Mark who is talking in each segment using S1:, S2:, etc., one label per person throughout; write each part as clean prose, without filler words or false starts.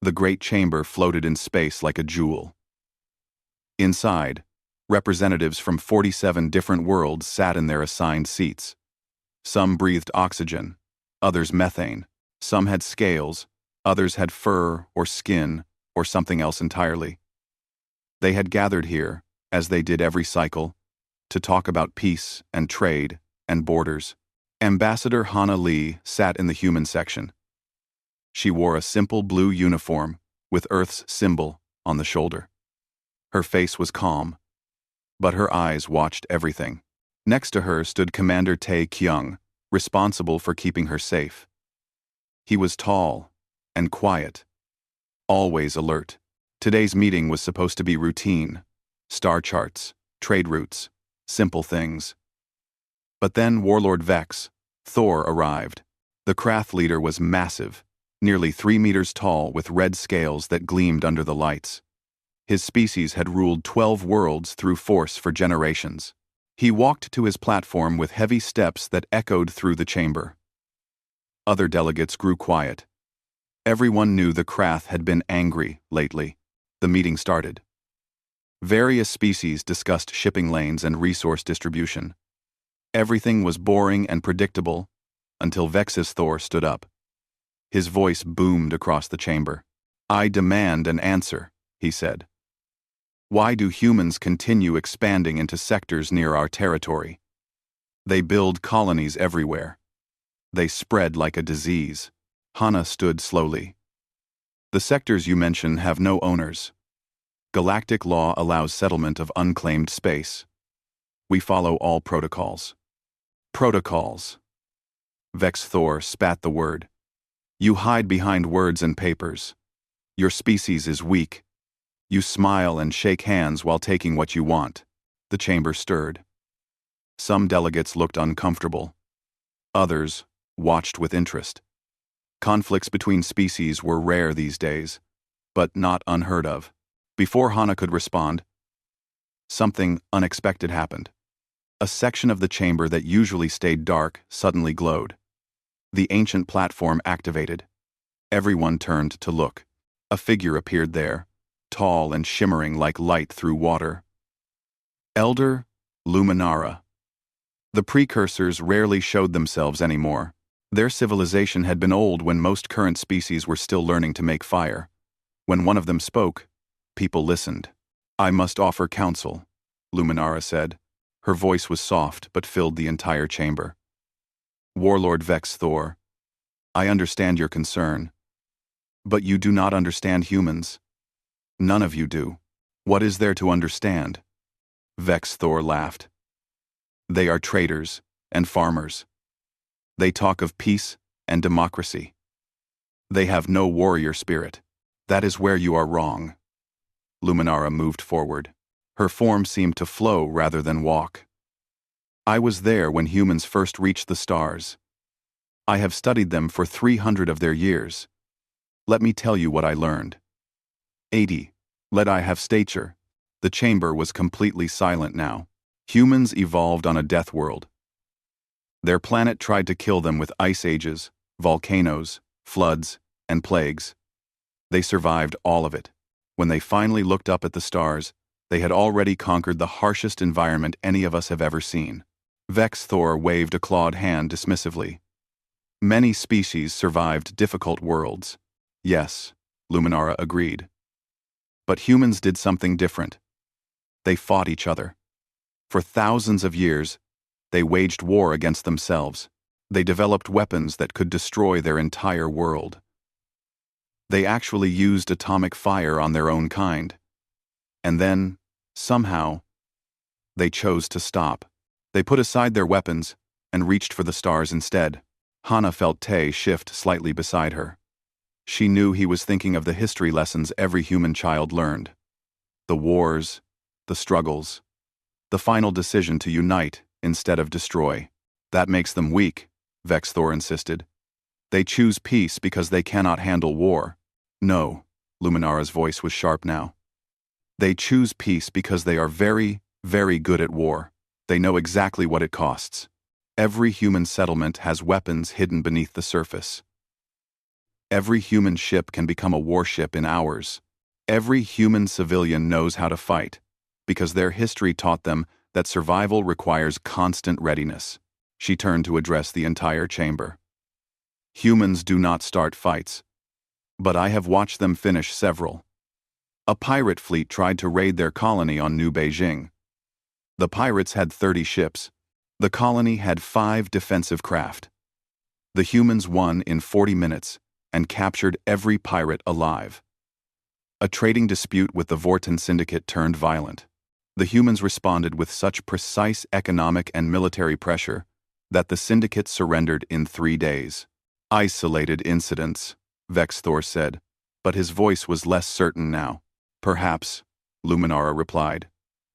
S1: The great chamber floated in space like a jewel. Inside, representatives from 47 different worlds sat in their assigned seats. Some breathed oxygen, others methane. Some had scales, others had fur or skin or something else entirely. They had gathered here, as they did every cycle, to talk about peace and trade and borders. Ambassador Hana Lee sat in the human section. She wore a simple blue uniform with Earth's symbol on the shoulder. Her face was calm, but her eyes watched everything. Next to her stood Commander Tae Kyung, responsible for keeping her safe. He was tall and quiet, always alert. Today's meeting was supposed to be routine, star charts, trade routes, simple things. But then Warlord Vex, Thor, arrived. The Krath leader was massive, nearly 3 meters tall with red scales that gleamed under the lights. His species had ruled 12 worlds through force for generations. He walked to his platform with heavy steps that echoed through the chamber. Other delegates grew quiet. Everyone knew the Krath had been angry lately. The meeting started. Various species discussed shipping lanes and resource distribution. Everything was boring and predictable until Vex's Thor stood up. His voice boomed across the chamber. "I demand an answer," he said. "Why do humans continue expanding into sectors near our territory? They build colonies everywhere. They spread like a disease." Hana stood slowly. "The sectors you mention have no owners. Galactic law allows settlement of unclaimed space. We follow all protocols." "Protocols." Vex Thor spat the word. "You hide behind words and papers. Your species is weak. You smile and shake hands while taking what you want." The chamber stirred. Some delegates looked uncomfortable. Others watched with interest. Conflicts between species were rare these days, but not unheard of. Before Hana could respond, something unexpected happened. A section of the chamber that usually stayed dark suddenly glowed. The ancient platform activated. Everyone turned to look. A figure appeared there, tall and shimmering like light through water. Elder Luminara. The precursors rarely showed themselves anymore. Their civilization had been old when most current species were still learning to make fire. When one of them spoke, people listened. "I must offer counsel," Luminara said. Her voice was soft but filled the entire chamber. "Warlord Vex Thor, I understand your concern. But you do not understand humans. None of you do. What is there to understand?" Vex Thor laughed. "They are traders and farmers. They talk of peace and democracy. They have no warrior spirit. That is where you are wrong." Luminara moved forward. Her form seemed to flow rather than walk. "I was there when humans first reached the stars. I have studied them for 300 of their years. Let me tell you what I learned. 80. Let I have stature." The chamber was completely silent now. Humans evolved on a death world. Their planet tried to kill them with ice ages, volcanoes, floods, and plagues. They survived all of it. When they finally looked up at the stars, they had already conquered the harshest environment any of us have ever seen. Vex Thor waved a clawed hand dismissively. "Many species survived difficult worlds." "Yes," Luminara agreed. "But humans did something different. They fought each other. For thousands of years, they waged war against themselves. They developed weapons that could destroy their entire world. They actually used atomic fire on their own kind. And then, somehow, they chose to stop. They put aside their weapons and reached for the stars instead." Hana felt Tae shift slightly beside her. She knew he was thinking of the history lessons every human child learned. The wars, the struggles, the final decision to unite instead of destroy. "That makes them weak," Vex Thor insisted. "They choose peace because they cannot handle war." "No," Luminara's voice was sharp now. "They choose peace because they are very, very good at war. They know exactly what it costs. Every human settlement has weapons hidden beneath the surface. Every human ship can become a warship in hours. Every human civilian knows how to fight, because their history taught them that survival requires constant readiness. She turned to address the entire chamber. Humans do not start fights, but I have watched them finish several. A pirate fleet tried to raid their colony on New Beijing. The pirates had 30 ships. The colony had 5 defensive craft. The humans won in 40 minutes and captured every pirate alive. A trading dispute with the Vorten Syndicate turned violent. The humans responded with such precise economic and military pressure that the Syndicate surrendered in 3 days. Isolated incidents, Vexthor said, but his voice was less certain now. Perhaps, Luminara replied.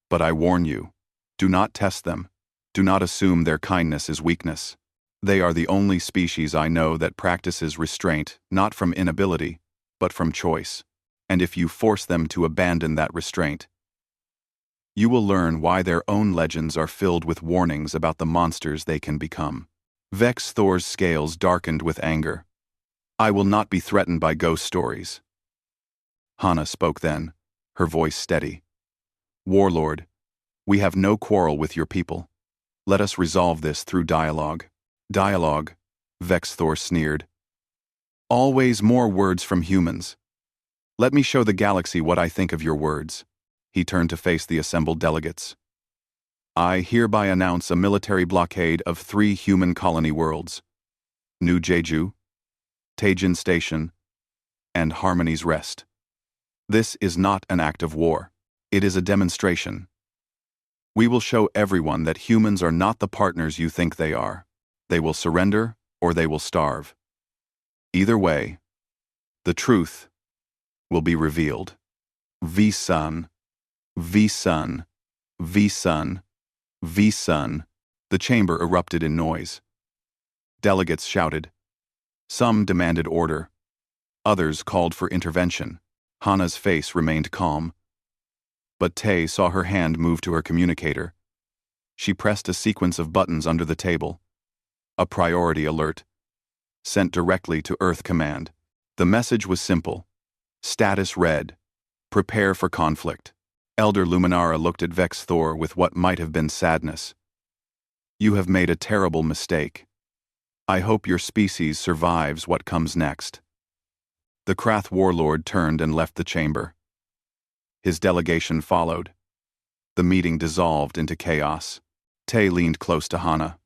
S1: But I warn you, do not test them. Do not assume their kindness is weakness. They are the only species I know that practices restraint not from inability, but from choice. And if you force them to abandon that restraint, you will learn why their own legends are filled with warnings about the monsters they can become. Vexthor's scales darkened with anger. I will not be threatened by ghost stories. Hana spoke then, her voice steady. Warlord, we have no quarrel with your people. Let us resolve this through dialogue. Dialogue, Vexthor sneered. Always more words from humans. Let me show the galaxy what I think of your words. He turned to face the assembled delegates. I hereby announce a military blockade of 3 human colony worlds: New Jeju, Taijin Station, and Harmony's Rest. This is not an act of war. It is a demonstration. We will show everyone that humans are not the partners you think they are. They will surrender or they will starve. Either way, the truth will be revealed. V-Sun, V-Sun, V-Sun, V-Sun. The chamber erupted in noise. Delegates shouted. Some demanded order. Others called for intervention. Hana's face remained calm. But Tay saw her hand move to her communicator. She pressed a sequence of buttons under the table. A priority alert. Sent directly to Earth Command. The message was simple. Status read. Prepare for conflict. Elder Luminara looked at Vexthor with what might have been sadness. You have made a terrible mistake. I hope your species survives what comes next. The Krath warlord turned and left the chamber. His delegation followed. The meeting dissolved into chaos. Tay leaned close to Hana.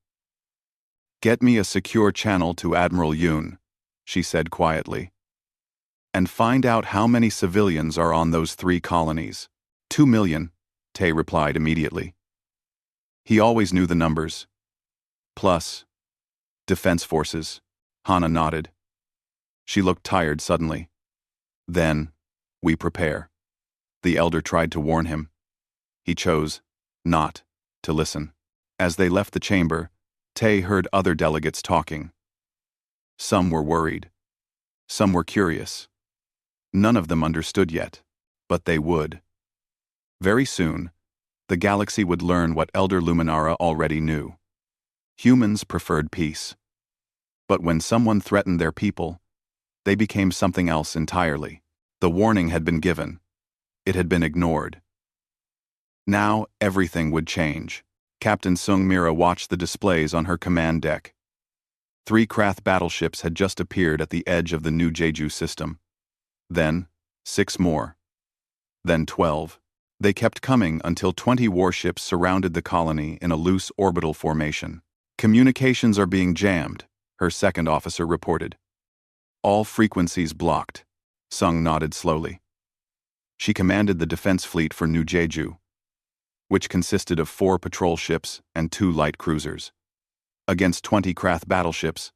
S1: Get me a secure channel to Admiral Yoon, she said quietly. And find out how many civilians are on those 3 colonies. 2 million, Tay replied immediately. He always knew the numbers. Plus, defense forces, Hana nodded. She looked tired suddenly. Then, we prepare. The elder tried to warn him. He chose not to listen. As they left the chamber, Tay heard other delegates talking. Some were worried. Some were curious. None of them understood yet, but they would. Very soon, the galaxy would learn what Elder Luminara already knew. Humans preferred peace. But when someone threatened their people, they became something else entirely. The warning had been given. It had been ignored. Now everything would change. Captain Sung Mira watched the displays on her command deck. 3 Krath battleships had just appeared at the edge of the New Jeju system. Then, 6 more. Then 12. They kept coming until 20 warships surrounded the colony in a loose orbital formation. Communications are being jammed, her second officer reported. All frequencies blocked. Sung nodded slowly. She commanded the defense fleet for New Jeju, which consisted of 4 patrol ships and 2 light cruisers. Against 20 Krath battleships,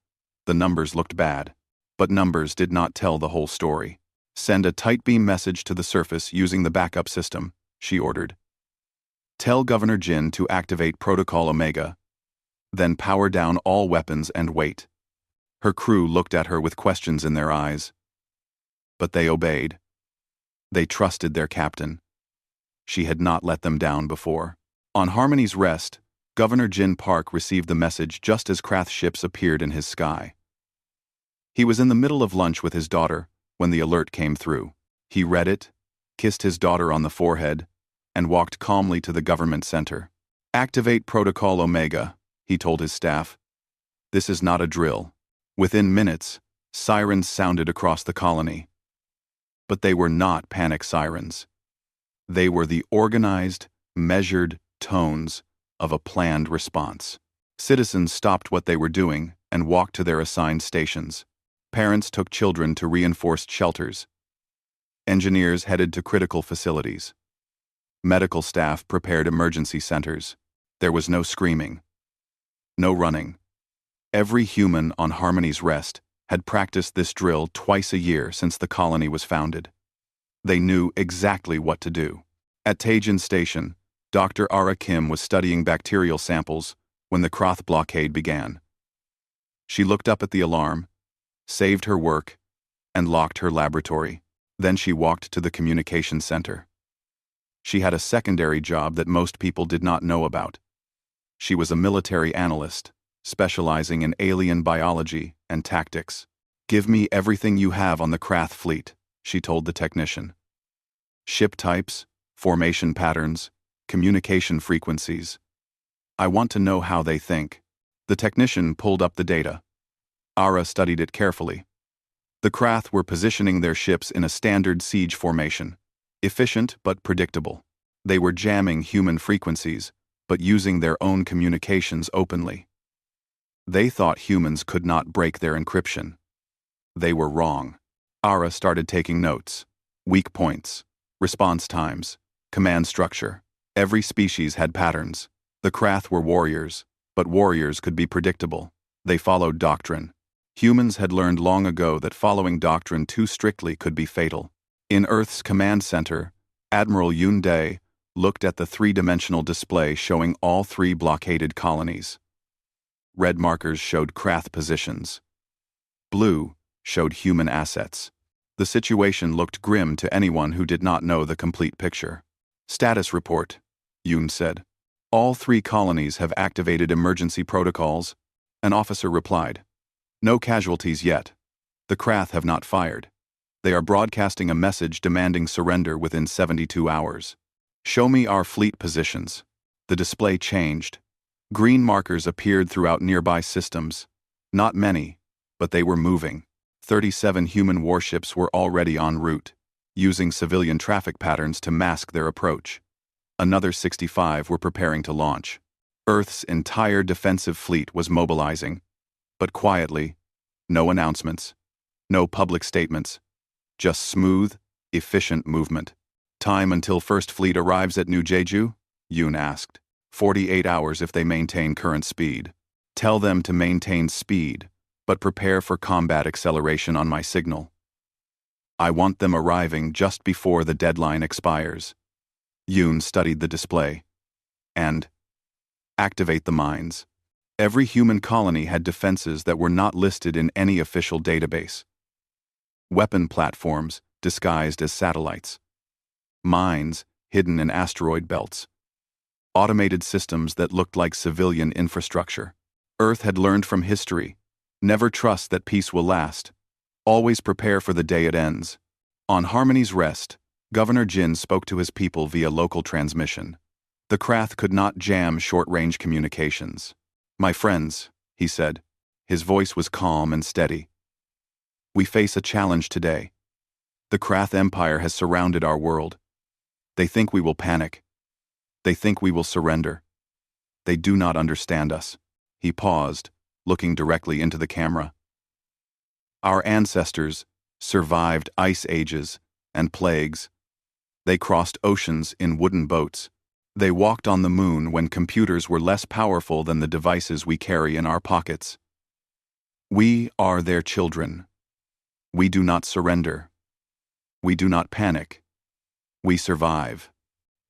S1: the numbers looked bad, but numbers did not tell the whole story. Send a tight beam message to the surface using the backup system, she ordered. Tell Governor Jin to activate Protocol Omega, then power down all weapons and wait. Her crew looked at her with questions in their eyes. But they obeyed. They trusted their captain. She had not let them down before. On Harmony's Rest, Governor Jin Park received the message just as Krath ships appeared in his sky. He was in the middle of lunch with his daughter when the alert came through. He read it, kissed his daughter on the forehead, and walked calmly to the government center. "Activate Protocol Omega," he told his staff. "This is not a drill." Within minutes, sirens sounded across the colony. But they were not panic sirens. They were the organized, measured tones of a planned response. Citizens stopped what they were doing and walked to their assigned stations. Parents took children to reinforced shelters. Engineers headed to critical facilities. Medical staff prepared emergency centers. There was no screaming, no running. Every human on Harmony's Rest had practiced this drill twice a year since the colony was founded. They knew exactly what to do. At Tajin Station, Dr. Ara Kim was studying bacterial samples when the Kroth blockade began. She looked up at the alarm, saved her work, and locked her laboratory. Then she walked to the communication center. She had a secondary job that most people did not know about. She was a military analyst, specializing in alien biology and tactics. "Give me everything you have on the Krath fleet," she told the technician. "Ship types, formation patterns, communication frequencies. I want to know how they think." The technician pulled up the data. Ara studied it carefully. The Krath were positioning their ships in a standard siege formation, efficient but predictable. They were jamming human frequencies, but using their own communications openly. They thought humans could not break their encryption. They were wrong. Ara started taking notes. Weak points, response times, command structure. Every species had patterns. The Krath were warriors, but warriors could be predictable. They followed doctrine. Humans had learned long ago that following doctrine too strictly could be fatal. In Earth's command center, Admiral Yoon Dae looked at the three-dimensional display showing all three blockaded colonies. Red markers showed Krath positions. Blue showed human assets. The situation looked grim to anyone who did not know the complete picture. "Status report," Yoon said. "All three colonies have activated emergency protocols," an officer replied. "No casualties yet. The Krath have not fired. They are broadcasting a message demanding surrender within 72 hours. Show me our fleet positions." The display changed. Green markers appeared throughout nearby systems. Not many, but they were moving. 37 human warships were already en route, using civilian traffic patterns to mask their approach. Another 65 were preparing to launch. Earth's entire defensive fleet was mobilizing, but quietly, no announcements, no public statements, just smooth, efficient movement. "Time until First Fleet arrives at New Jeju?" Yoon asked. 48 hours if they maintain current speed. Tell them to maintain speed, but prepare for combat acceleration on my signal. I want them arriving just before the deadline expires." Yoon studied the display. "And activate the mines." Every human colony had defenses that were not listed in any official database. Weapon platforms disguised as satellites. Mines hidden in asteroid belts. Automated systems that looked like civilian infrastructure. Earth had learned from history. Never trust that peace will last. Always prepare for the day it ends. On Harmony's Rest, Governor Jin spoke to his people via local transmission. The Krath could not jam short-range communications. "My friends," he said. His voice was calm and steady. "We face a challenge today. The Krath Empire has surrounded our world. They think we will panic. They think we will surrender. They do not understand us." He paused, looking directly into the camera. "Our ancestors survived ice ages and plagues. They crossed oceans in wooden boats. They walked on the moon when computers were less powerful than the devices we carry in our pockets. We are their children. We do not surrender. We do not panic. We survive.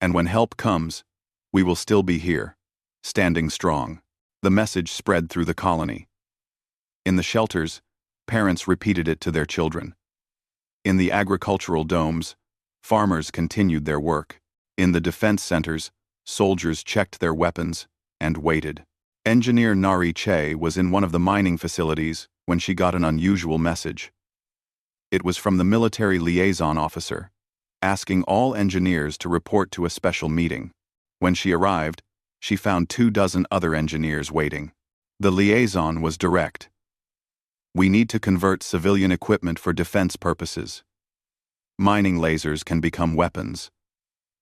S1: And when help comes, we will still be here, standing strong." The message spread through the colony. In the shelters, parents repeated it to their children. In the agricultural domes, farmers continued their work. In the defense centers, soldiers checked their weapons and waited. Engineer Nari Che was in one of the mining facilities when she got an unusual message. It was from the military liaison officer, asking all engineers to report to a special meeting. When she arrived, she found 24 other engineers waiting. The liaison was direct. We need to convert civilian equipment for defense purposes. Mining lasers can become weapons.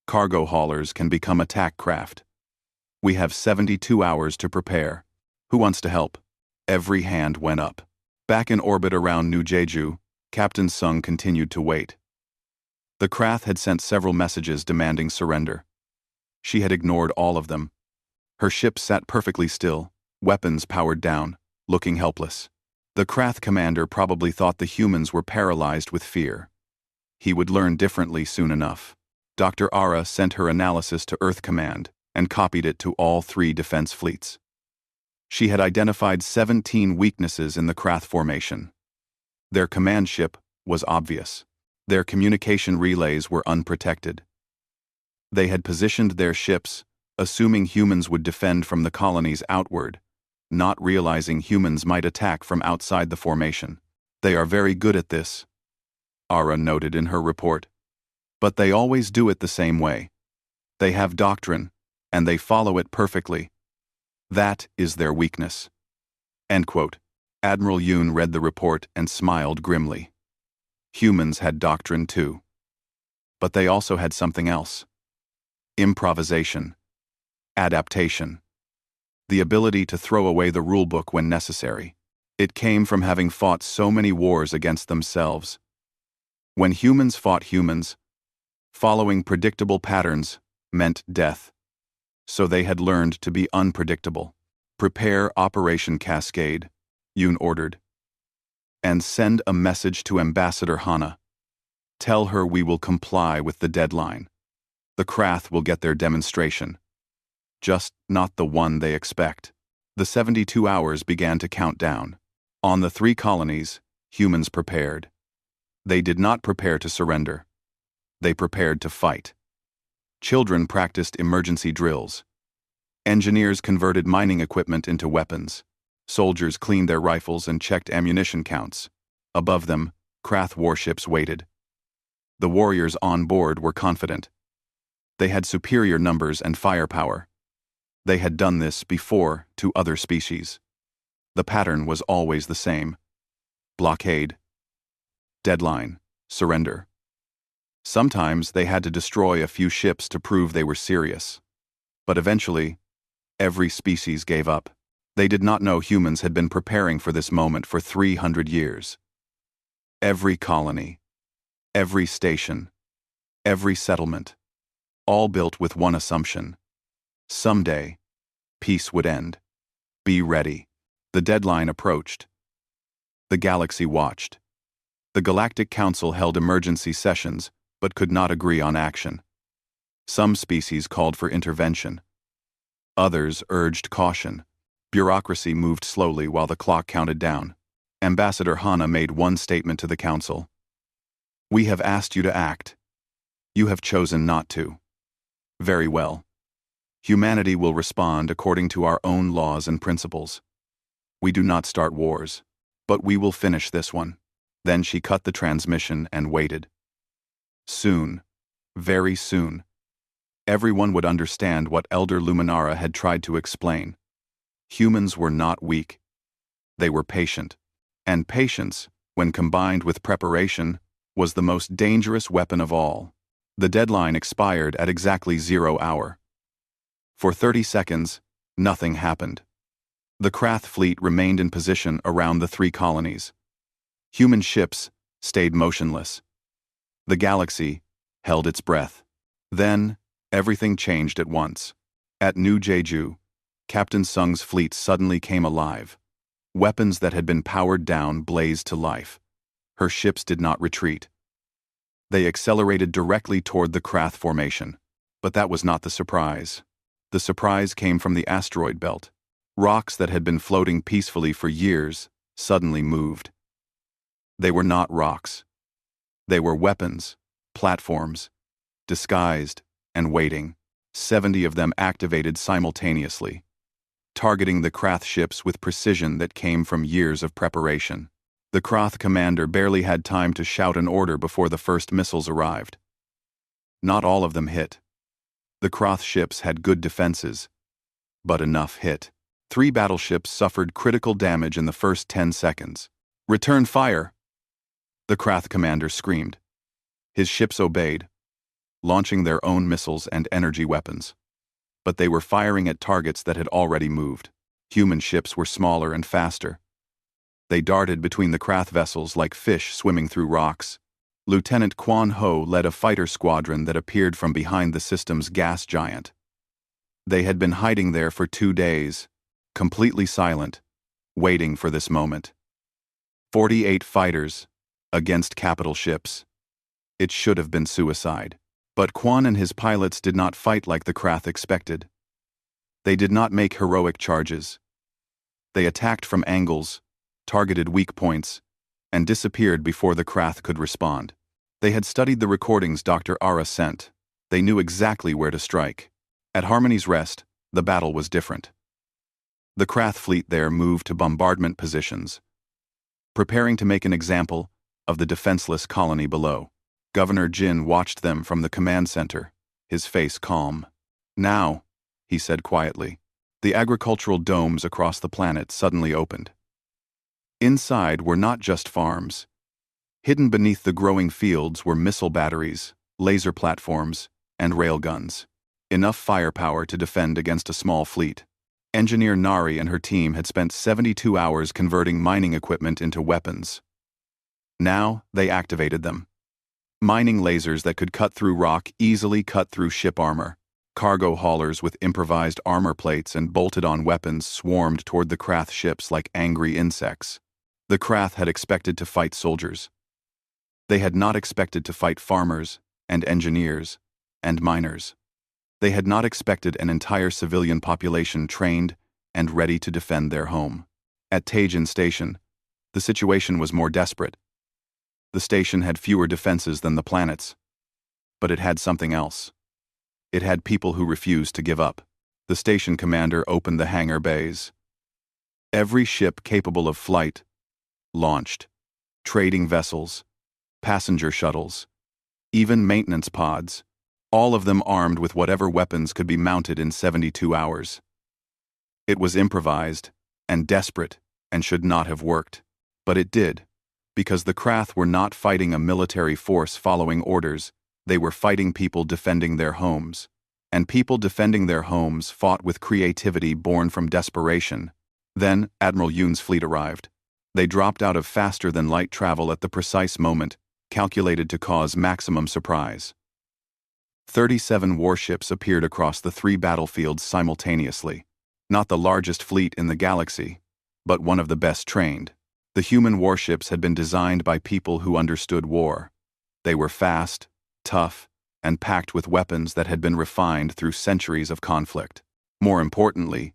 S1: Cargo haulers can become attack craft. We have 72 hours to prepare. Who wants to help? Every hand went up. Back in orbit around New Jeju, Captain Sung continued to wait. The craft had sent several messages demanding surrender. She had ignored all of them. Her ship sat perfectly still, weapons powered down, looking helpless. The craft commander probably thought the humans were paralyzed with fear. He would learn differently soon enough. Dr. Ara sent her analysis to Earth Command and copied it to all 3 defense fleets. She had identified 17 weaknesses in the craft formation. Their command ship was obvious. Their communication relays were unprotected. They had positioned their ships, assuming humans would defend from the colonies outward, not realizing humans might attack from outside the formation. They are very good at this, Ara noted in her report. But they always do it the same way. They have doctrine, and they follow it perfectly. That is their weakness. End quote. Admiral Yoon read the report and smiled grimly. Humans had doctrine too. But they also had something else. Improvisation. Adaptation. The ability to throw away the rulebook when necessary. It came from having fought so many wars against themselves. When humans fought humans, following predictable patterns meant death. So they had learned to be unpredictable. Prepare Operation Cascade, Yoon ordered. And send a message to Ambassador Hana. Tell her we will comply with the deadline. The Krath will get their demonstration. Just not the one they expect. The 72 hours began to count down. On the 3 colonies, humans prepared. They did not prepare to surrender. They prepared to fight. Children practiced emergency drills. Engineers converted mining equipment into weapons. Soldiers cleaned their rifles and checked ammunition counts. Above them, Krath warships waited. The warriors on board were confident. They had superior numbers and firepower. They had done this before to other species. The pattern was always the same. Blockade. Deadline. Surrender. Sometimes they had to destroy a few ships to prove they were serious. But eventually, every species gave up. They did not know humans had been preparing for this moment for 300 years. Every colony, every station, every settlement, all built with one assumption. Someday, peace would end. Be ready. The deadline approached. The galaxy watched. The Galactic Council held emergency sessions, but could not agree on action. Some species called for intervention. Others urged caution. Bureaucracy moved slowly while the clock counted down. Ambassador Hana made one statement to the Council. We have asked you to act. You have chosen not to. Very well. Humanity will respond according to our own laws and principles. We do not start wars, but we will finish this one. Then she cut the transmission and waited. Soon, very soon, everyone would understand what Elder Luminara had tried to explain. Humans were not weak. They were patient. And patience, when combined with preparation, was the most dangerous weapon of all. The deadline expired at exactly 0 hour. For 30 seconds, nothing happened. The Krath fleet remained in position around the 3 colonies. Human ships stayed motionless. The galaxy held its breath. Then, everything changed at once. At New Jeju, Captain Sung's fleet suddenly came alive. Weapons that had been powered down blazed to life. Her ships did not retreat. They accelerated directly toward the Krath formation. But that was not the surprise. The surprise came from the asteroid belt. Rocks that had been floating peacefully for years suddenly moved. They were not rocks. They were weapons, platforms, disguised and waiting. 70 of them activated simultaneously. targeting the Krath ships with precision that came from years of preparation. The Krath commander barely had time to shout an order before the first missiles arrived. Not all of them hit. The Krath ships had good defenses, but enough hit. 3 battleships suffered critical damage in the first 10 seconds. "Return fire!" the Krath commander screamed. His ships obeyed, launching their own missiles and energy weapons. But they were firing at targets that had already moved. Human ships were smaller and faster. They darted between the Krath vessels like fish swimming through rocks. Lieutenant Quan Ho led a fighter squadron that appeared from behind the system's gas giant. They had been hiding there for 2 days, completely silent, waiting for this moment. 48 fighters against capital ships. It should have been suicide. But Quan and his pilots did not fight like the Krath expected. They did not make heroic charges. They attacked from angles, targeted weak points, and disappeared before the Krath could respond. They had studied the recordings Dr. Ara sent. They knew exactly where to strike. At Harmony's Rest, the battle was different. The Krath fleet there moved to bombardment positions, preparing to make an example of the defenseless colony below. Governor Jin watched them from the command center, his face calm. "Now," he said quietly, the agricultural domes across the planet suddenly opened. Inside were not just farms. Hidden beneath the growing fields were missile batteries, laser platforms, and railguns. Enough firepower to defend against a small fleet. Engineer Nari and her team had spent 72 hours converting mining equipment into weapons. Now they activated them. Mining lasers that could cut through rock easily cut through ship armor. Cargo haulers with improvised armor plates and bolted-on weapons swarmed toward the Krath ships like angry insects. The Krath had expected to fight soldiers. They had not expected to fight farmers and engineers and miners. They had not expected an entire civilian population trained and ready to defend their home. At Tajin Station, the situation was more desperate. The station had fewer defenses than the planets, but it had something else. It had people who refused to give up. The station commander opened the hangar bays. Every ship capable of flight launched. Trading vessels, passenger shuttles, even maintenance pods, all of them armed with whatever weapons could be mounted in 72 hours. It was improvised and desperate and should not have worked, but it did, because the Krath were not fighting a military force following orders. They were fighting people defending their homes. And people defending their homes fought with creativity born from desperation. Then Admiral Yoon's fleet arrived. They dropped out of faster-than-light travel at the precise moment, calculated to cause maximum surprise. 37 warships appeared across the 3 battlefields simultaneously. Not the largest fleet in the galaxy, but one of the best trained. The human warships had been designed by people who understood war. They were fast, tough, and packed with weapons that had been refined through centuries of conflict. More importantly,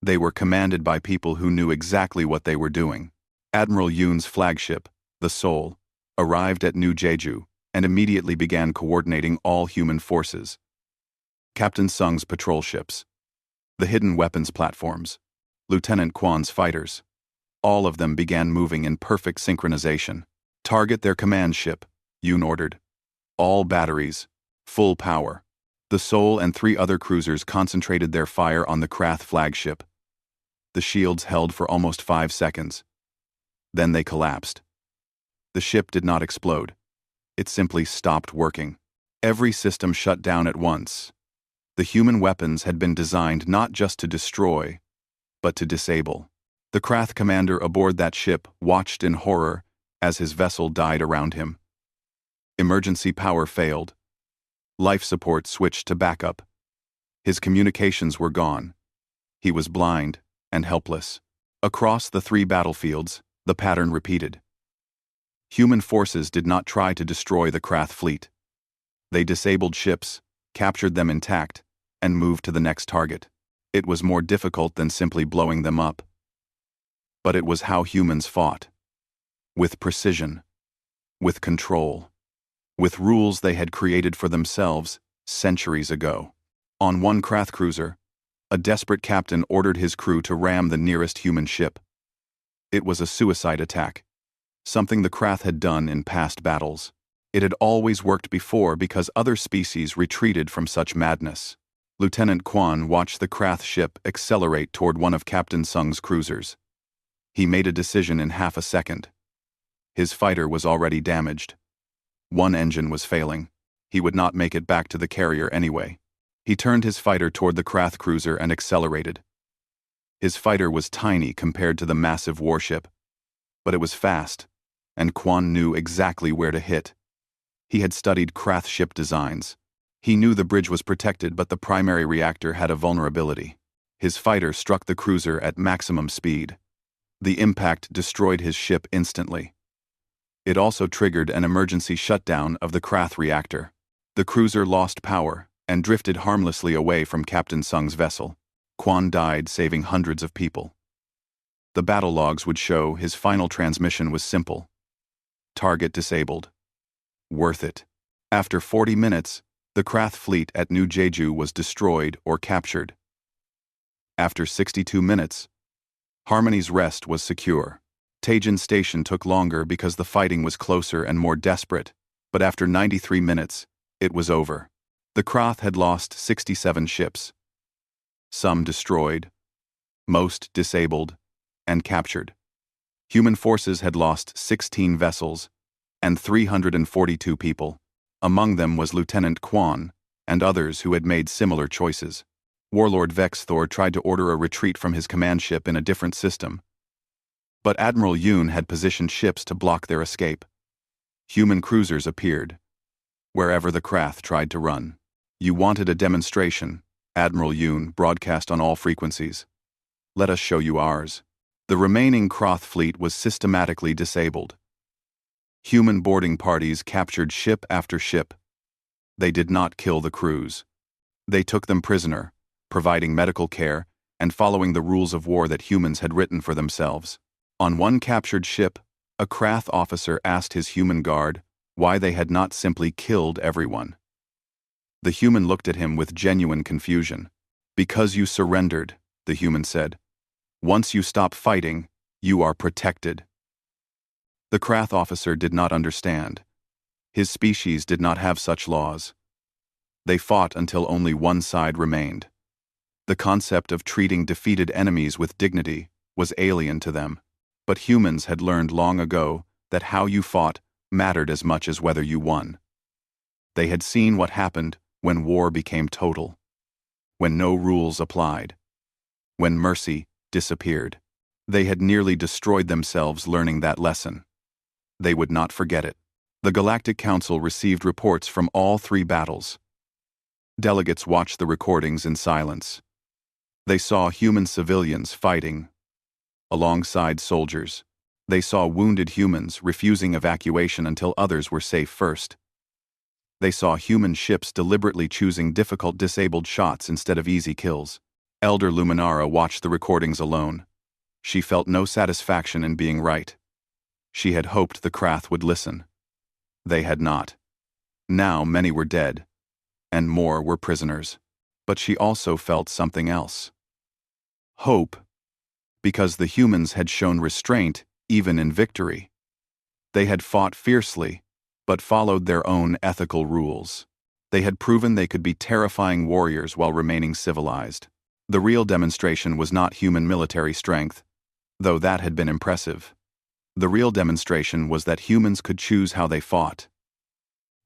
S1: they were commanded by people who knew exactly what they were doing. Admiral Yoon's flagship, the Seoul, arrived at New Jeju and immediately began coordinating all human forces. Captain Sung's patrol ships, the hidden weapons platforms, Lieutenant Kwan's fighters, all of them began moving in perfect synchronization. "Target their command ship," Yoon ordered. "All batteries, full power." The Seoul and 3 other cruisers concentrated their fire on the Krath flagship. The shields held for almost 5 seconds. Then they collapsed. The ship did not explode. It simply stopped working. Every system shut down at once. The human weapons had been designed not just to destroy, but to disable. The Krath commander aboard that ship watched in horror as his vessel died around him. Emergency power failed. Life support switched to backup. His communications were gone. He was blind and helpless. Across the 3 battlefields, the pattern repeated. Human forces did not try to destroy the Krath fleet. They disabled ships, captured them intact, and moved to the next target. It was more difficult than simply blowing them up. But it was how humans fought. With precision. With control. With rules they had created for themselves centuries ago. On one Krath cruiser, A desperate captain ordered his crew to ram the nearest human ship. It was a suicide attack, something the Krath had done in past battles. It had always worked before because other species retreated from such madness. Lieutenant Quan watched the Krath ship accelerate toward one of Captain Sung's cruisers. He made a decision in half a second. His fighter was already damaged. One engine was failing. He would not make it back to the carrier anyway. He turned his fighter toward the Krath cruiser and accelerated. His fighter was tiny compared to the massive warship, but it was fast, and Quan knew exactly where to hit. He had studied Krath ship designs. He knew the bridge was protected, but the primary reactor had a vulnerability. His fighter struck the cruiser at maximum speed. The impact destroyed his ship instantly. It also triggered an emergency shutdown of the Krath reactor. The cruiser lost power and drifted harmlessly away from Captain Sung's vessel. Quan died, saving hundreds of people. The battle logs would show his final transmission was simple. Target disabled. Worth it. After 40 minutes, the Krath fleet at New Jeju was destroyed or captured. After 62 minutes, Harmony's rest was secure. Taejin Station took longer because the fighting was closer and more desperate, but after 93 minutes, it was over. The Krath had lost 67 ships. Some destroyed, most disabled, and captured. Human forces had lost 16 vessels and 342 people. Among them was Lieutenant Quan and others who had made similar choices. Warlord Vex Thor tried to order a retreat from his command ship in a different system, but Admiral Yoon had positioned ships to block their escape. Human cruisers appeared wherever the Krath tried to run. You wanted a demonstration, Admiral Yoon broadcast on all frequencies. Let us show you ours. The remaining Krath fleet was systematically disabled. Human boarding parties captured ship after ship. They did not kill the crews. They took them prisoner, providing medical care and following the rules of war that humans had written for themselves. On one captured ship, a Krath officer asked his human guard why they had not simply killed everyone. The human looked at him with genuine confusion. Because you surrendered, the human said. Once you stop fighting, you are protected. The Krath officer did not understand. His species did not have such laws. They fought until only one side remained. The concept of treating defeated enemies with dignity was alien to them, but humans had learned long ago that how you fought mattered as much as whether you won. They had seen what happened when war became total, when no rules applied, when mercy disappeared. They had nearly destroyed themselves learning that lesson. They would not forget it. The Galactic Council received reports from all 3 battles. Delegates watched the recordings in silence. They saw human civilians fighting alongside soldiers. They saw wounded humans refusing evacuation until others were safe first. They saw human ships deliberately choosing difficult disabled shots instead of easy kills. Elder Luminara watched the recordings alone. She felt no satisfaction in being right. She had hoped the Krath would listen. They had not. Now many were dead, and more were prisoners. But she also felt something else. Hope, because the humans had shown restraint even in victory. They had fought fiercely, but followed their own ethical rules. They had proven they could be terrifying warriors while remaining civilized. The real demonstration was not human military strength, though that had been impressive. The real demonstration was that humans could choose how they fought.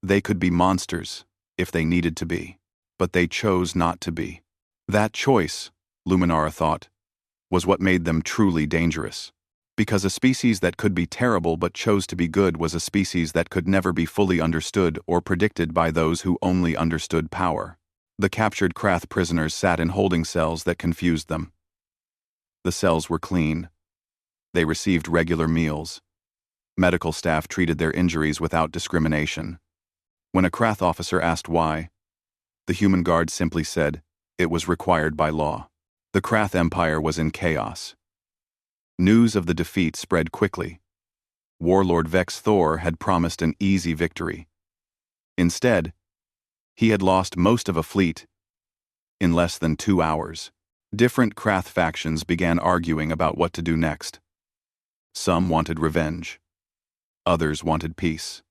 S1: They could be monsters, if they needed to be, but they chose not to be. That choice, Luminara thought, was what made them truly dangerous. Because a species that could be terrible but chose to be good was a species that could never be fully understood or predicted by those who only understood power. The captured Krath prisoners sat in holding cells that confused them. The cells were clean. They received regular meals. Medical staff treated their injuries without discrimination. When a Krath officer asked why, the human guard simply said, it was required by law. The Krath Empire was in chaos. News of the defeat spread quickly. Warlord Vex Thor had promised an easy victory. Instead, he had lost most of a fleet in less than 2 hours. Different Krath factions began arguing about what to do next. Some wanted revenge. Others wanted peace.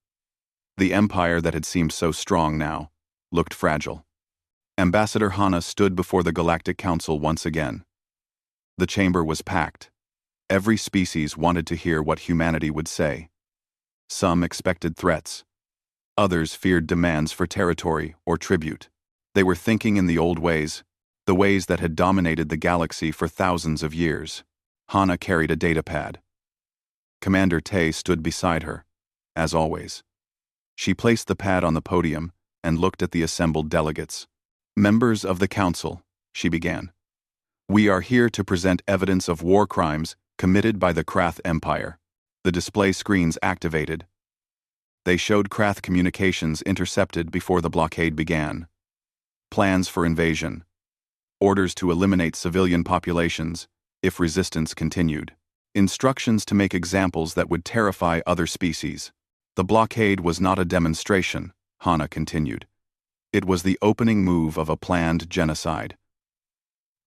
S1: The empire that had seemed so strong now looked fragile. Ambassador Hana stood before the Galactic Council once again. The chamber was packed. Every species wanted to hear what humanity would say. Some expected threats. Others feared demands for territory or tribute. They were thinking in the old ways, the ways that had dominated the galaxy for thousands of years. Hana carried a datapad. Commander Tay stood beside her, as always. She placed the pad on the podium and looked at the assembled delegates. "Members of the Council," she began. "We are here to present evidence of war crimes committed by the Krath Empire." The display screens activated. They showed Krath communications intercepted before the blockade began. Plans for invasion. Orders to eliminate civilian populations if resistance continued. Instructions to make examples that would terrify other species. The blockade was not a demonstration, Hana continued. It was the opening move of a planned genocide.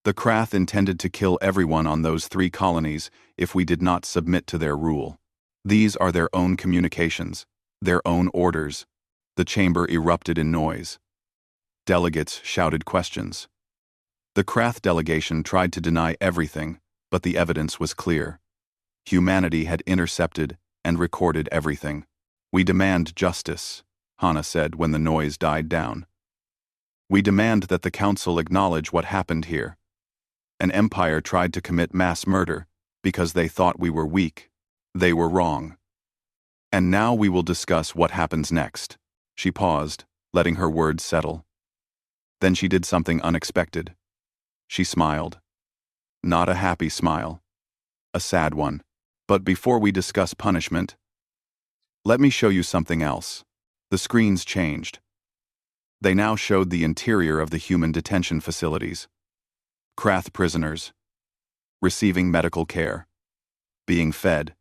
S1: The Krath intended to kill everyone on those 3 colonies if we did not submit to their rule. These are their own communications, their own orders. The chamber erupted in noise. Delegates shouted questions. The Krath delegation tried to deny everything, but the evidence was clear. Humanity had intercepted and recorded everything. "We demand justice," Hana said when the noise died down. "We demand that the Council acknowledge what happened here. An empire tried to commit mass murder because they thought we were weak. They were wrong. And now we will discuss what happens next." She paused, letting her words settle. Then she did something unexpected. She smiled. Not a happy smile. A sad one. "But before we discuss punishment, let me show you something else." The screens changed. They now showed the interior of the human detention facilities. Krath prisoners. Receiving medical care. Being fed.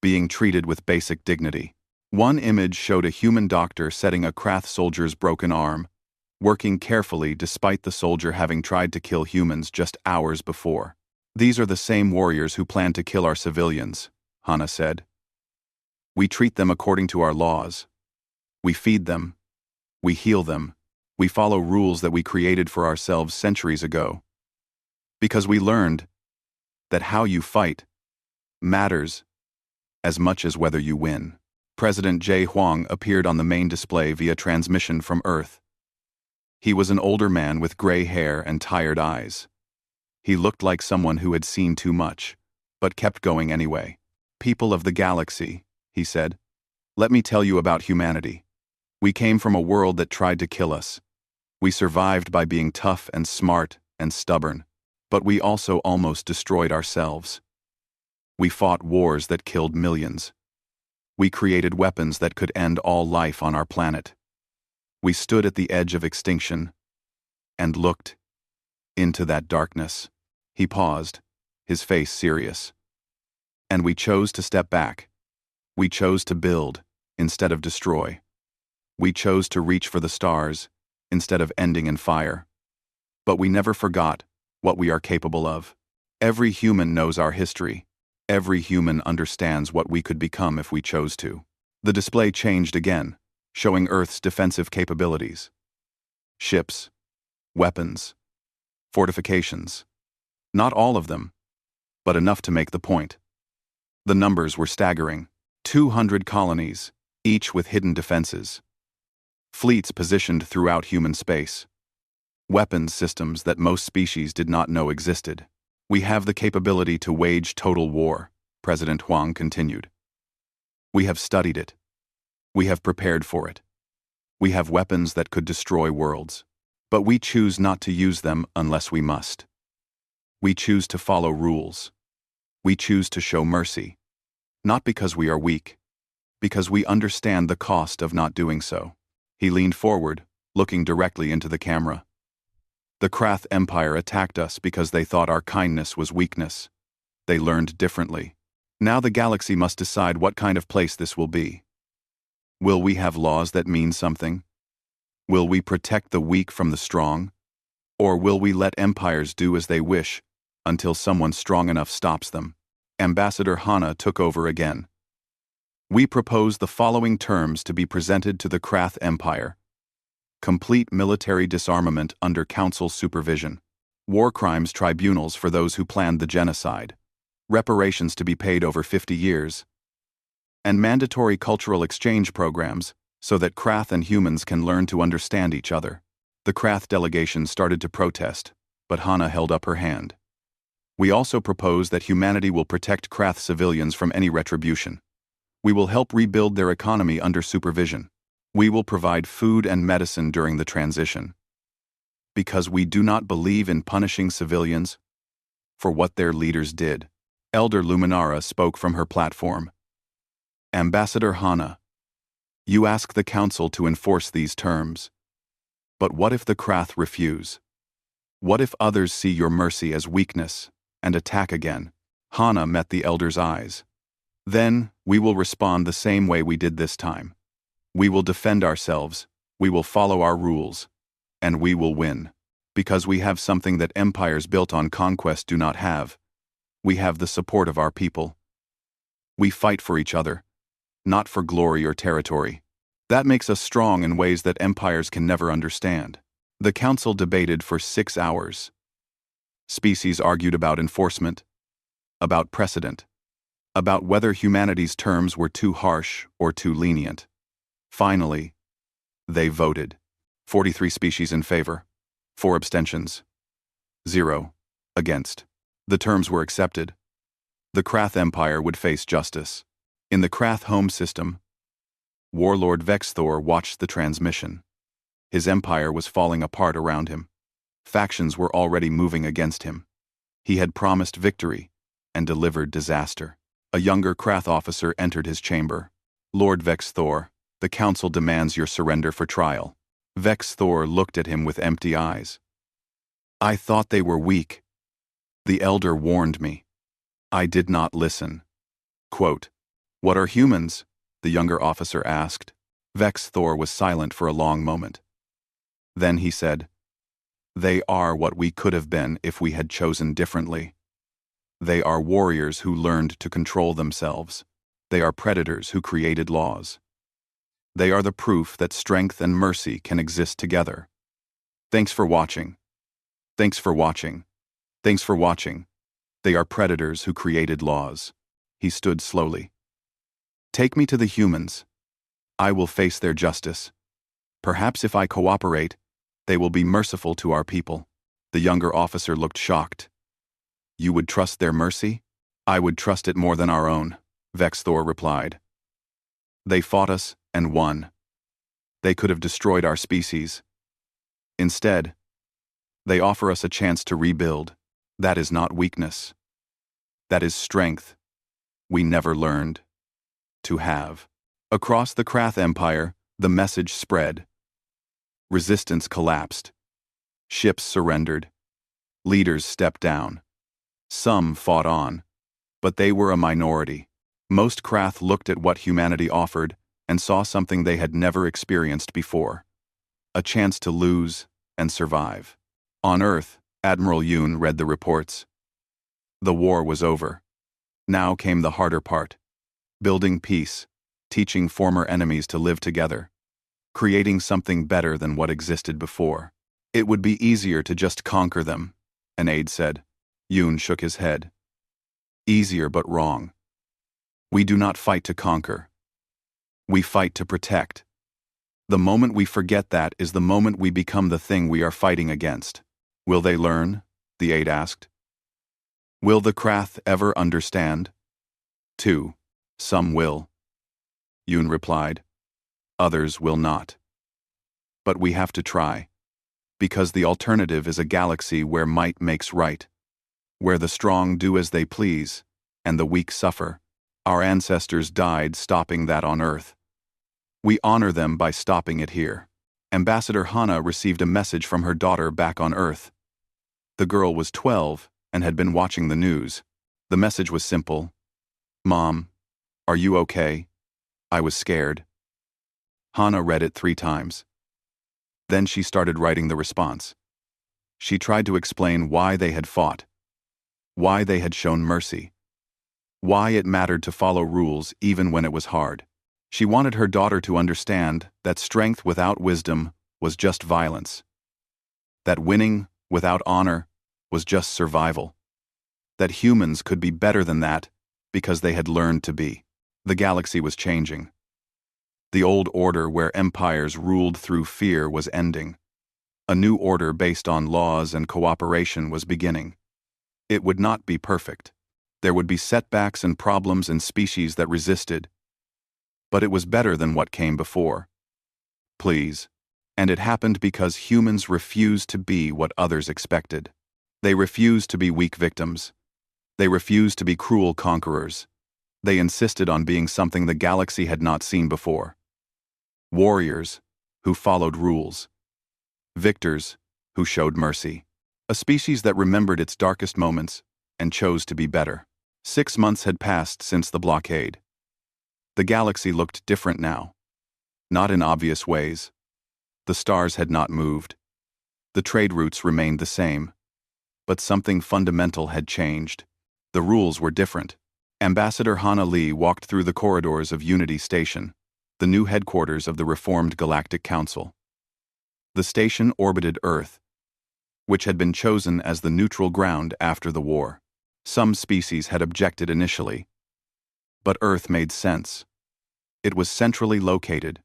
S1: Being treated with basic dignity. One image showed a human doctor setting a Krath soldier's broken arm, working carefully despite the soldier having tried to kill humans just hours before. "These are the same warriors who plan to kill our civilians," Hana said. "We treat them according to our laws. We feed them. We heal them. We follow rules that we created for ourselves centuries ago. Because we learned that how you fight matters as much as whether you win." President Jae Hwang appeared on the main display via transmission from Earth. He was an older man with gray hair and tired eyes. He looked like someone who had seen too much, but kept going anyway. "People of the galaxy," he said, "let me tell you about humanity. We came from a world that tried to kill us. We survived by being tough and smart and stubborn, but we also almost destroyed ourselves. We fought wars that killed millions. We created weapons that could end all life on our planet. We stood at the edge of extinction and looked into that darkness." He paused, his face serious. "And we chose to step back. We chose to build instead of destroy. We chose to reach for the stars instead of ending in fire. But we never forgot what we are capable of. Every human knows our history. Every human understands what we could become if we chose to." The display changed again, showing Earth's defensive capabilities. Ships, weapons, fortifications. Not all of them, but enough to make the point. The numbers were staggering. 200 colonies, each with hidden defenses. Fleets positioned throughout human space. Weapons systems that most species did not know existed. "We have the capability to wage total war," President Hwang continued. "We have studied it. We have prepared for it. We have weapons that could destroy worlds. But we choose not to use them unless we must. We choose to follow rules. We choose to show mercy. Not because we are weak, because we understand the cost of not doing so." He leaned forward, looking directly into the camera. "The Krath Empire attacked us because they thought our kindness was weakness. They learned differently. Now the galaxy must decide what kind of place this will be. Will we have laws that mean something? Will we protect the weak from the strong? Or will we let empires do as they wish until someone strong enough stops them? Ambassador Hana took over again. We propose the following terms to be presented to the Krath Empire. Complete military disarmament under council supervision. War crimes tribunals for those who planned the genocide. Reparations to be paid over 50 years. And mandatory cultural exchange programs so that Krath and humans can learn to understand each other. The Krath delegation started to protest, but Hana held up her hand. We also propose that humanity will protect Krath civilians from any retribution. We will help rebuild their economy under supervision. We will provide food and medicine during the transition. Because we do not believe in punishing civilians for what their leaders did. Elder Luminara spoke from her platform. Ambassador Hana, you ask the council to enforce these terms. But what if the Krath refuse? What if others see your mercy as weakness and attack again? Hana met the elder's eyes. Then, we will respond the same way we did this time. We will defend ourselves, we will follow our rules, and we will win. Because we have something that empires built on conquest do not have. We have the support of our people. We fight for each other, not for glory or territory. That makes us strong in ways that empires can never understand. The council debated for 6 hours. Species argued about enforcement, about precedent, about whether humanity's terms were too harsh or too lenient. Finally, they voted. 43 species in favor, 4 abstentions, 0 against. The terms were accepted. The Krath Empire would face justice. In the Krath home system, Warlord Vexthor watched the transmission. His empire was falling apart around him. Factions were already moving against him. He had promised victory and delivered disaster. A younger Krath officer entered his chamber. Lord Vexthor, the council demands your surrender for trial. Vexthor looked at him with empty eyes. I thought they were weak. The elder warned me. I did not listen. Quote, what are humans? The younger officer asked. Vexthor was silent for a long moment. Then he said, they are what we could have been if we had chosen differently. They are warriors who learned to control themselves. They are predators who created laws. They are the proof that strength and mercy can exist together. Thanks for watching. Thanks for watching. Thanks for watching. They are predators who created laws. He stood slowly. Take me to the humans. I will face their justice. Perhaps if I cooperate, they will be merciful to our people. The younger officer looked shocked. You would trust their mercy? I would trust it more than our own, Vexthor replied. They fought us and won. They could have destroyed our species. Instead, they offer us a chance to rebuild. That is not weakness. That is strength we never learned to have. Across the Krath Empire, the message spread. Resistance collapsed. Ships surrendered. Leaders stepped down. Some fought on, but they were a minority. Most Krath looked at what humanity offered and saw something they had never experienced before. A chance to lose and survive. On Earth, Admiral Yoon read the reports. The war was over. Now came the harder part. Building peace, teaching former enemies to live together, creating something better than what existed before. It would be easier to just conquer them, an aide said. Yoon shook his head. Easier but wrong. We do not fight to conquer. We fight to protect. The moment we forget that is the moment we become the thing we are fighting against. Will they learn? The aide asked. Will the Krath ever understand? 2. Some will. Yoon replied. Others will not. But we have to try. Because the alternative is a galaxy where might makes right. Where the strong do as they please, and the weak suffer. Our ancestors died stopping that on Earth. We honor them by stopping it here. Ambassador Hana received a message from her daughter back on Earth. The girl was 12 and had been watching the news. The message was simple. Mom, are you okay? I was scared. Hana read it 3 times. Then she started writing the response. She tried to explain why they had fought, why they had shown mercy, why it mattered to follow rules even when it was hard. She wanted her daughter to understand that strength without wisdom was just violence, that winning without honor was just survival, that humans could be better than that because they had learned to be. The galaxy was changing. The old order where empires ruled through fear was ending. A new order based on laws and cooperation was beginning. It would not be perfect. There would be setbacks and problems and species that resisted. But it was better than what came before. Please. And it happened because humans refused to be what others expected. They refused to be weak victims. They refused to be cruel conquerors. They insisted on being something the galaxy had not seen before. Warriors who followed rules. Victors who showed mercy. A species that remembered its darkest moments and chose to be better. 6 months had passed since the blockade. The galaxy looked different now. Not in obvious ways. The stars had not moved. The trade routes remained the same. But something fundamental had changed. The rules were different. Ambassador Hana Lee walked through the corridors of Unity Station, the new headquarters of the reformed Galactic Council. The station orbited Earth, which had been chosen as the neutral ground after the war. Some species had objected initially, but Earth made sense. It was centrally located,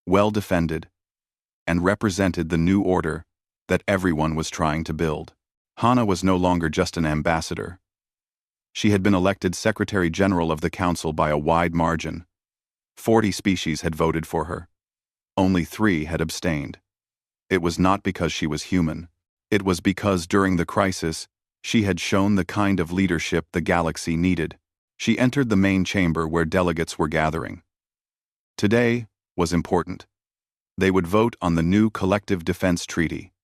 S1: well defended, and represented the new order that everyone was trying to build. Hana was no longer just an ambassador. She had been elected Secretary General of the Council by a wide margin. 40 species had voted for her. Only 3 had abstained. It was not because she was human. It was because during the crisis, she had shown the kind of leadership the galaxy needed. She entered the main chamber where delegates were gathering. Today was important. They would vote on the new Collective Defense Treaty,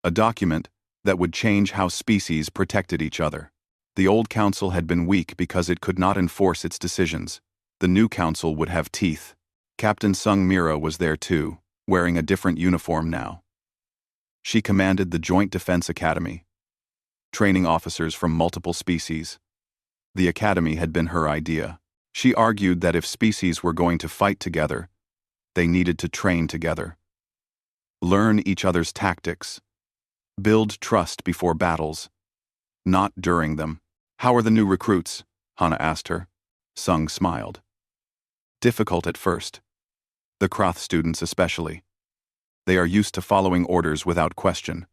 S1: a document that would change how species protected each other. The old council had been weak because it could not enforce its decisions. The new council would have teeth. Captain Sung Mira was there too, wearing a different uniform now. She commanded the Joint Defense Academy, training officers from multiple species. The academy had been her idea. She argued that if species were going to fight together, they needed to train together, learn each other's tactics, build trust before battles, not during them. "How are the new recruits?" Hana asked her. Sung smiled. "Difficult at first. The Kroth students especially. They are used to following orders without question.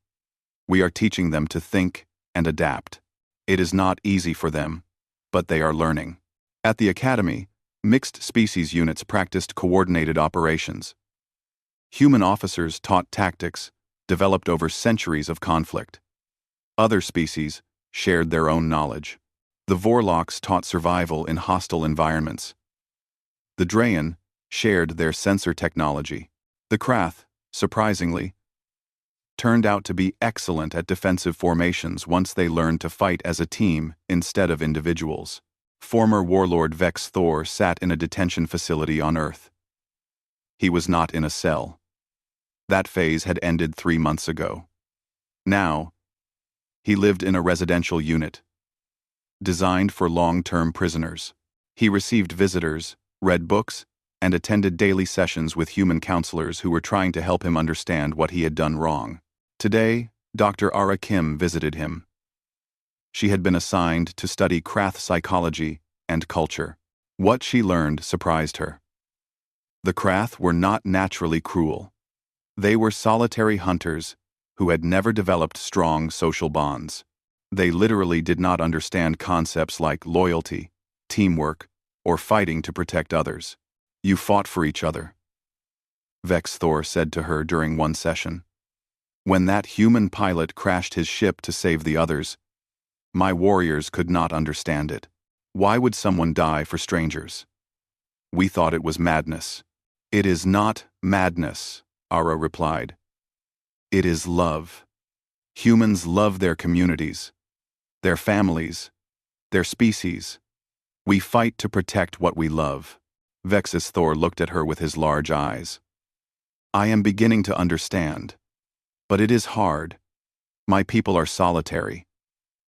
S1: We are teaching them to think and adapt. It is not easy for them, but they are learning." At the academy, mixed species units practiced coordinated operations. Human officers taught tactics developed over centuries of conflict. Other species shared their own knowledge. The Vorlocks taught survival in hostile environments. The Drayan shared their sensor technology. The Krath, surprisingly, turned out to be excellent at defensive formations once they learned to fight as a team instead of individuals. Former warlord Vex Thor sat in a detention facility on Earth. He was not in a cell. That phase had ended 3 months ago. Now, he lived in a residential unit, designed for long-term prisoners. He received visitors, read books, and attended daily sessions with human counselors who were trying to help him understand what he had done wrong. Today, Dr. Ara Kim visited him. She had been assigned to study Krath psychology and culture. What she learned surprised her. The Krath were not naturally cruel. They were solitary hunters who had never developed strong social bonds. They literally did not understand concepts like loyalty, teamwork, or fighting to protect others. "You fought for each other," Vex Thor said to her during one session. "When that human pilot crashed his ship to save the others, my warriors could not understand it. Why would someone die for strangers? We thought it was madness." "It is not madness," Ara replied. "It is love. Humans love their communities, their families, their species. We fight to protect what we love." Vexus Thor looked at her with his large eyes. "I am beginning to understand. But it is hard. My people are solitary.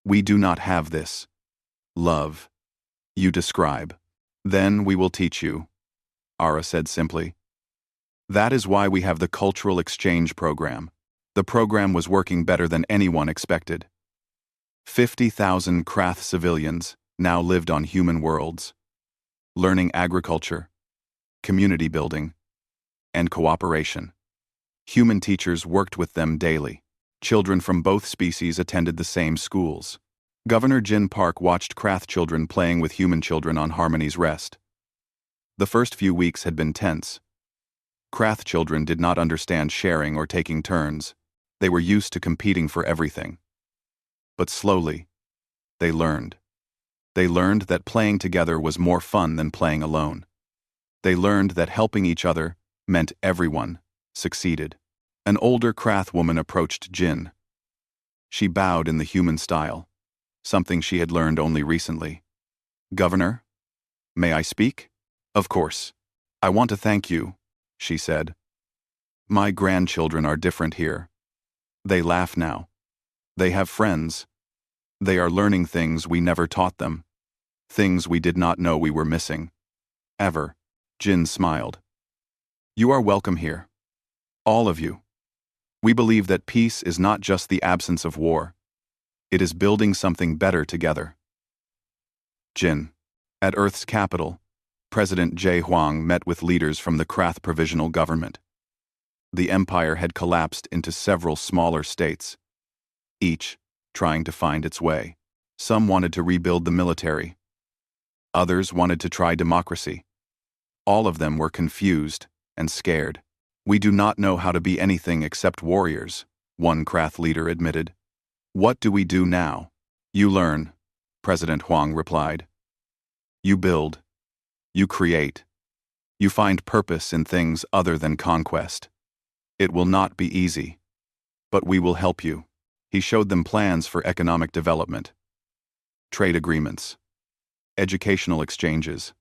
S1: We do not have this love you describe. Then we will teach you, Ara said simply. That is why we have the cultural exchange program. The program was working better than anyone expected. 50,000 Krath civilians now lived on human worlds, learning agriculture, community building, and cooperation. Human teachers worked with them daily. Children from both species attended the same schools. Governor Jin Park watched Krath children playing with human children on Harmony's Rest. The first few weeks had been tense. Krath children did not understand sharing or taking turns. They were used to competing for everything. But slowly, they learned. They learned that playing together was more fun than playing alone. They learned that helping each other meant everyone succeeded. An older Krath woman approached Jin. She bowed in the human style, something she had learned only recently. Governor, may I speak? Of course. I want to thank you, she said. My grandchildren are different here. They laugh now. They have friends. They are learning things we never taught them. Things we did not know we were missing. Ever. Jin smiled. You are welcome here. All of you. We believe that peace is not just the absence of war. It is building something better together. Jin. At Earth's capital, President Jae Hwang met with leaders from the Krath Provisional Government. The empire had collapsed into several smaller states, each trying to find its way. Some wanted to rebuild the military. Others wanted to try democracy. All of them were confused and scared. We do not know how to be anything except warriors, one Krath leader admitted. What do we do now? You learn, President Hwang replied. You build. You create. You find purpose in things other than conquest. It will not be easy, but we will help you. He showed them plans for economic development, trade agreements, educational exchanges,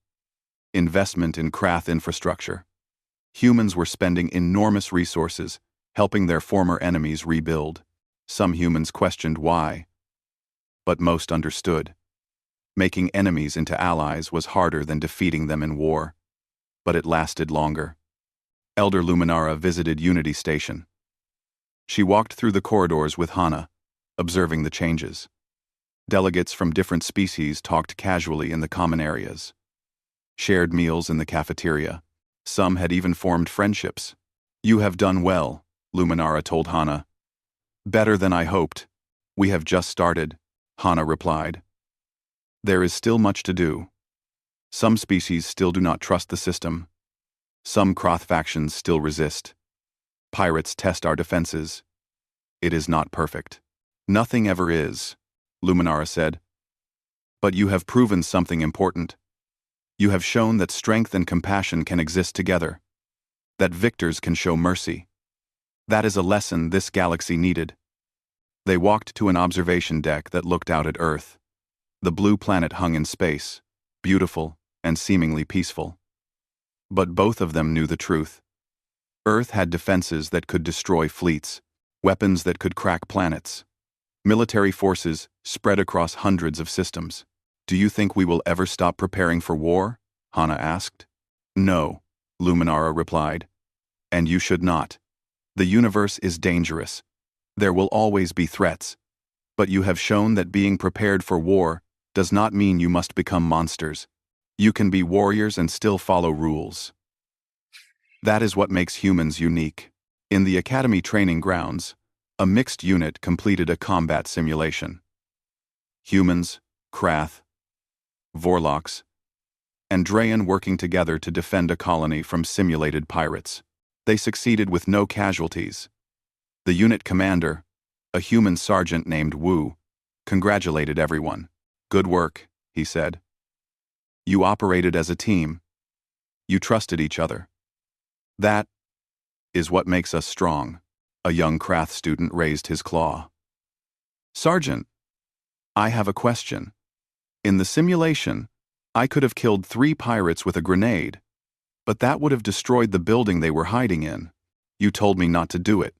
S1: investment in Krath infrastructure. Humans were spending enormous resources, helping their former enemies rebuild. Some humans questioned why, but most understood. Making enemies into allies was harder than defeating them in war, but it lasted longer. Elder Luminara visited Unity Station. She walked through the corridors with Hana, observing the changes. Delegates from different species talked casually in the common areas, shared meals in the cafeteria. Some had even formed friendships. You have done well, Luminara told Hana. Better than I hoped. We have just started, Hana replied. There is still much to do. Some species still do not trust the system. Some Krath factions still resist. Pirates test our defenses. It is not perfect. Nothing ever is, Luminara said. But you have proven something important. You have shown that strength and compassion can exist together. That victors can show mercy. That is a lesson this galaxy needed. They walked to an observation deck that looked out at Earth. The blue planet hung in space, beautiful and seemingly peaceful. But both of them knew the truth. Earth had defenses that could destroy fleets, weapons that could crack planets. Military forces spread across hundreds of systems. Do you think we will ever stop preparing for war? Hana asked. No, Luminara replied. And you should not. The universe is dangerous. There will always be threats. But you have shown that being prepared for war does not mean you must become monsters. You can be warriors and still follow rules. That is what makes humans unique. In the Academy training grounds, a mixed unit completed a combat simulation. Humans, Krath, Vorlocks, and Drayan working together to defend a colony from simulated pirates. They succeeded with no casualties. The unit commander, a human sergeant named Wu, congratulated everyone. Good work, he said. You operated as a team. You trusted each other. That is what makes us strong. A young Krath student raised his claw. Sergeant, I have a question. In the simulation, I could have killed 3 pirates with a grenade, but that would have destroyed the building they were hiding in. You told me not to do it.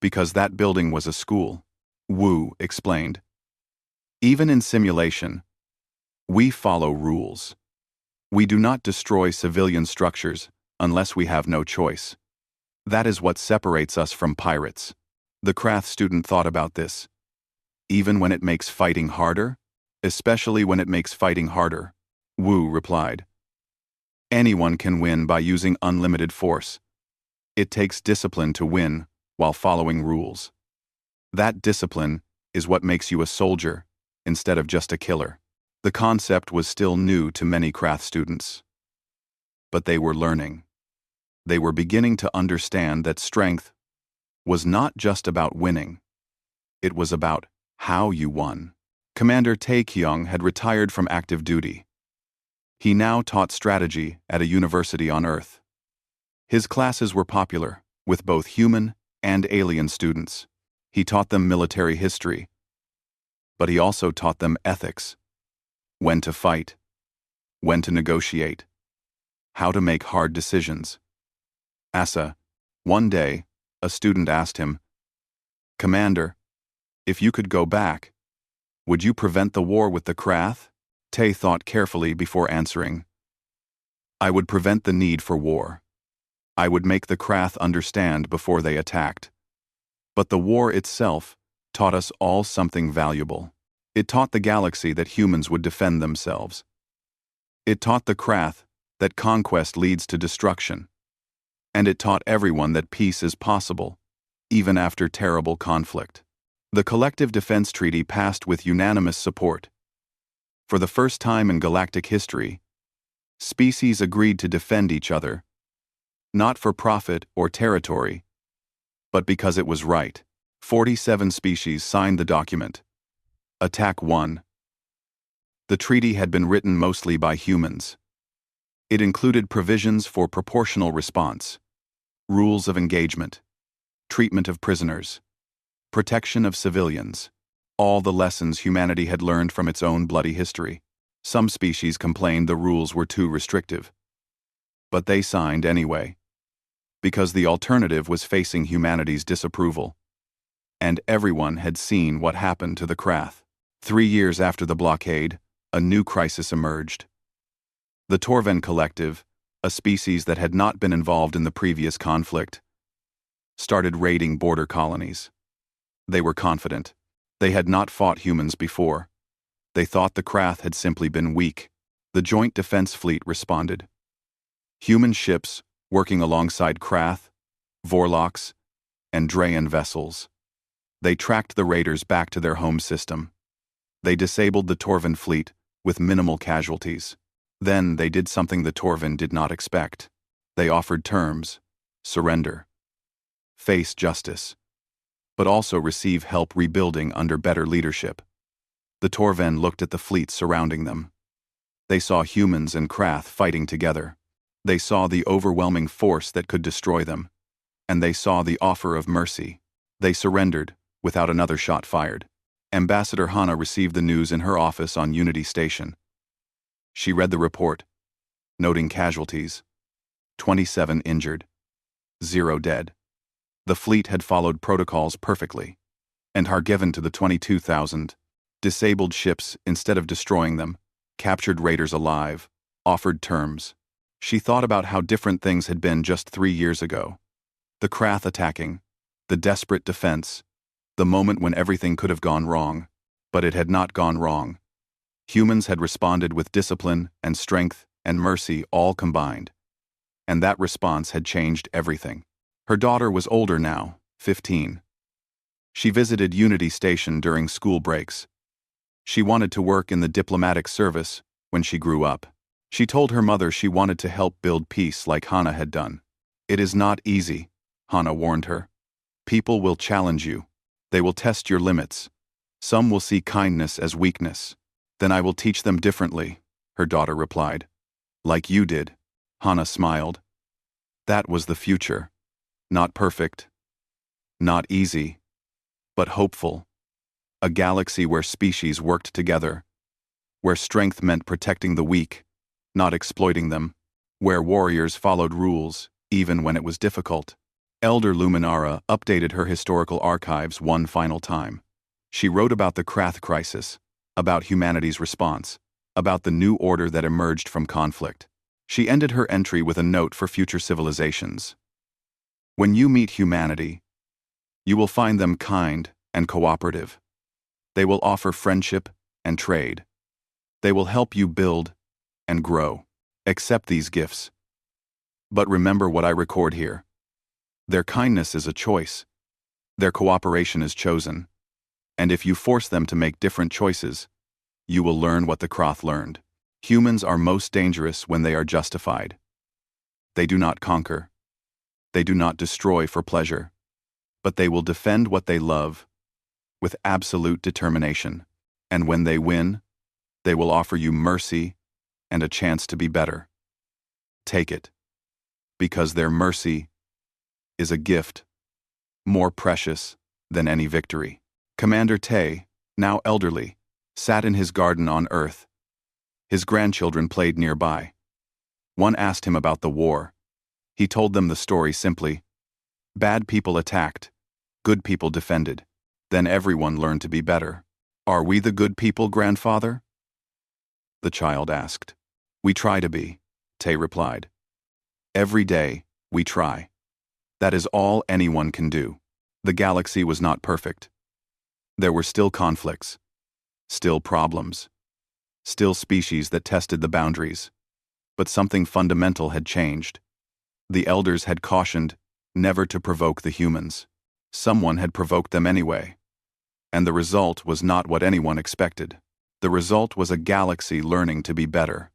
S1: Because that building was a school, Wu explained. Even in simulation, we follow rules. We do not destroy civilian structures unless we have no choice. That is what separates us from pirates. The Krath student thought about this. Even when it makes fighting harder? Especially when it makes fighting harder, Wu replied. Anyone can win by using unlimited force. It takes discipline to win while following rules. That discipline is what makes you a soldier instead of just a killer. The concept was still new to many Krath students. But they were learning. They were beginning to understand that strength was not just about winning. It was about how you won. Commander Tae-kyung had retired from active duty. He now taught strategy at a university on Earth. His classes were popular, with both human and alien students. He taught them military history, but he also taught them ethics. When to fight, when to negotiate, how to make hard decisions. One day, a student asked him, "Commander, if you could go back, would you prevent the war with the Krath?" Tae thought carefully before answering. "I would prevent the need for war. I would make the Krath understand before they attacked. But the war itself taught us all something valuable. It taught the galaxy that humans would defend themselves. It taught the Krath that conquest leads to destruction. And it taught everyone that peace is possible, even after terrible conflict." The Collective Defense Treaty passed with unanimous support. For the first time in galactic history, species agreed to defend each other, not for profit or territory, but because it was right. 47 species signed the document. Attack 1. The treaty had been written mostly by humans. It included provisions for proportional response, rules of engagement, treatment of prisoners, protection of civilians, all the lessons humanity had learned from its own bloody history. Some species complained the rules were too restrictive. But they signed anyway, because the alternative was facing humanity's disapproval. And everyone had seen what happened to the Krath. 3 years after the blockade, a new crisis emerged. The Torven Collective, a species that had not been involved in the previous conflict, started raiding border colonies. They were confident. They had not fought humans before. They thought the Krath had simply been weak. The Joint Defense Fleet responded. Human ships working alongside Krath, Vorlocks, and Drayan vessels. They tracked the raiders back to their home system. They disabled the Torven fleet with minimal casualties. Then they did something the Torven did not expect. They offered terms: surrender, face justice, but also receive help rebuilding under better leadership. The Torven looked at the fleet surrounding them. They saw humans and Krath fighting together. They saw the overwhelming force that could destroy them. And they saw the offer of mercy. They surrendered without another shot fired. Ambassador Hana received the news in her office on Unity Station. She read the report, noting casualties: 27 injured, 0 dead. The fleet had followed protocols perfectly, and had given to the 22,000, disabled ships instead of destroying them, captured raiders alive, offered terms. She thought about how different things had been just 3 years ago. The Krath attacking, the desperate defense, the moment when everything could have gone wrong, but it had not gone wrong. Humans had responded with discipline and strength and mercy all combined. And that response had changed everything. Her daughter was older now, 15. She visited Unity Station during school breaks. She wanted to work in the diplomatic service when she grew up. She told her mother she wanted to help build peace like Hana had done. "It is not easy," Hana warned her. "People will challenge you. They will test your limits. Some will see kindness as weakness. Then I will teach them differently," her daughter replied. "Like you did." Hana smiled. That was the future. Not perfect, not easy, but hopeful. A galaxy where species worked together, where strength meant protecting the weak, not exploiting them, where warriors followed rules, even when it was difficult. Elder Luminara updated her historical archives one final time. She wrote about the Krath crisis, about humanity's response, about the new order that emerged from conflict. She ended her entry with a note for future civilizations. When you meet humanity, you will find them kind and cooperative. They will offer friendship and trade. They will help you build and grow. Accept these gifts. But remember what I record here. Their kindness is a choice. Their cooperation is chosen. And if you force them to make different choices, you will learn what the Krath learned. Humans are most dangerous when they are justified. They do not conquer. They do not destroy for pleasure. But they will defend what they love with absolute determination. And when they win, they will offer you mercy and a chance to be better. Take it. Because their mercy is a gift more precious than any victory. Commander Tay, now elderly, sat in his garden on Earth. His grandchildren played nearby. One asked him about the war. He told them the story simply. Bad people attacked. Good people defended. Then everyone learned to be better. Are we the good people, grandfather? The child asked. We try to be, Tay replied. Every day, we try. That is all anyone can do. The galaxy was not perfect. There were still conflicts, still problems, still species that tested the boundaries. But something fundamental had changed. The elders had cautioned never to provoke the humans. Someone had provoked them anyway. And the result was not what anyone expected. The result was a galaxy learning to be better.